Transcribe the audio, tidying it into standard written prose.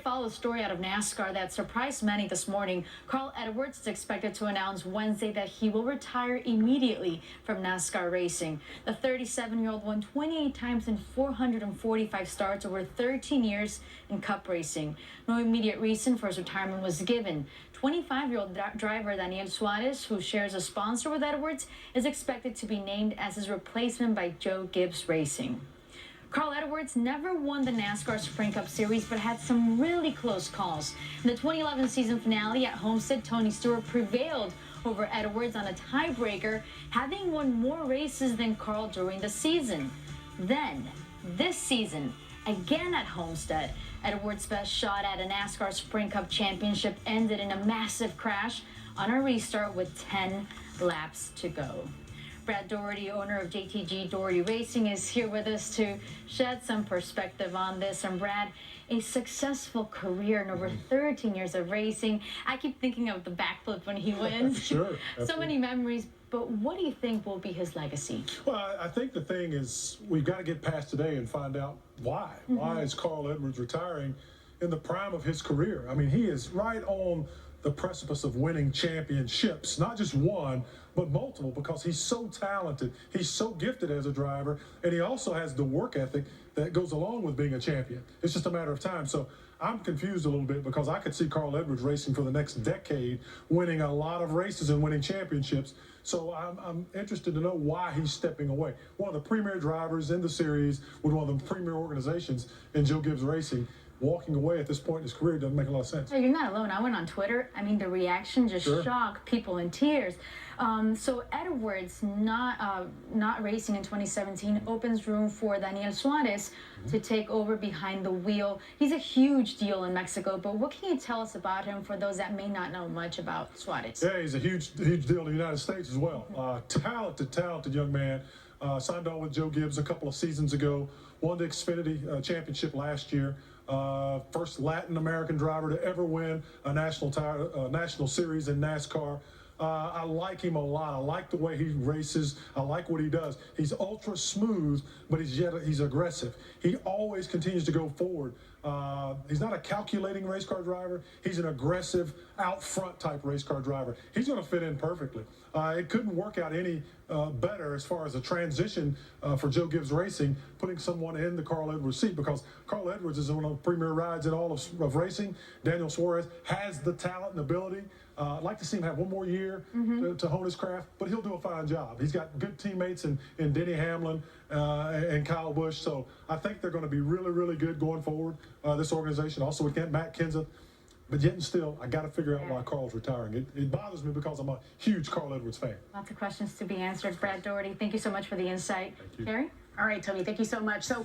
Follow a story out of NASCAR that surprised many this morning. Carl Edwards is expected to announce Wednesday that he will retire immediately from NASCAR racing. The 37-year-old won 28 times in 445 starts over 13 years in Cup racing. No immediate reason for his retirement was given. 25-year-old driver Daniel Suarez, who shares a sponsor with Edwards, is expected to be named as his replacement by Joe Gibbs Racing. Carl Edwards never won the NASCAR Sprint Cup Series, but had some really close calls. In the 2011 season finale at Homestead, Tony Stewart prevailed over Edwards on a tiebreaker, having won more races than Carl during the season. Then, this season, again at Homestead, Edwards' best shot at a NASCAR Sprint Cup championship ended in a massive crash on a restart with 10 laps to go. Brad Doherty, owner of JTG Doherty Racing, is here with us to shed some perspective on this. And Brad, a successful career and over 13 years of racing. I keep thinking of the backflip when he wins. Sure. So many memories. But what do you think will be his legacy? Well, I think the thing is we've got to get past today and find out why. Why is Carl Edwards retiring in the prime of his career? I mean, he is right on the precipice of winning championships, not just one, but multiple, because he's so talented, he's so gifted as a driver, and he also has the work ethic that goes along with being a champion. It's just a matter of time. So I'm confused a little bit because I could see Carl Edwards racing for the next decade, winning a lot of races and winning championships. So I'm interested to know why he's stepping away. One of the premier drivers in the series with one of the premier organizations in Joe Gibbs Racing. Walking away at this point in his career doesn't make a lot of sense. So you're not alone. I went on Twitter. I mean, the reaction just shocked people in tears. So Edwards not racing in 2017 opens room for Daniel Suarez to take over behind the wheel. He's a huge deal in Mexico, but what can you tell us about him for those that may not know much about Suarez? Yeah, he's a huge deal in the United States as well. Talented young man. Signed on with Joe Gibbs a couple of seasons ago. Won the Xfinity championship last year. First Latin American driver to ever win a national series in NASCAR. I like him a lot. I like the way he races. I like what he does. He's ultra smooth, but he's aggressive. He always continues to go forward. He's not a calculating race car driver. He's an aggressive, out front type race car driver. He's going to fit in perfectly. It couldn't work out any better as far as a transition for Joe Gibbs Racing, putting someone in the Carl Edwards seat, because Carl Edwards is one of the premier rides in all of racing. Daniel Suarez has the talent and ability. I'd like to see him have one more year to hone his craft, but he'll do a fine job. He's got good teammates in Denny Hamlin and Kyle Busch, so I think they're going to be really, really good going forward, this organization. Also, we get Matt Kenseth. But yet and still, I got to figure out why Carl's retiring. It bothers me because I'm a huge Carl Edwards fan. Lots of questions to be answered. Brad Doherty, thank you so much for the insight. Thank you. Carrie? All right, Tony, thank you so much. So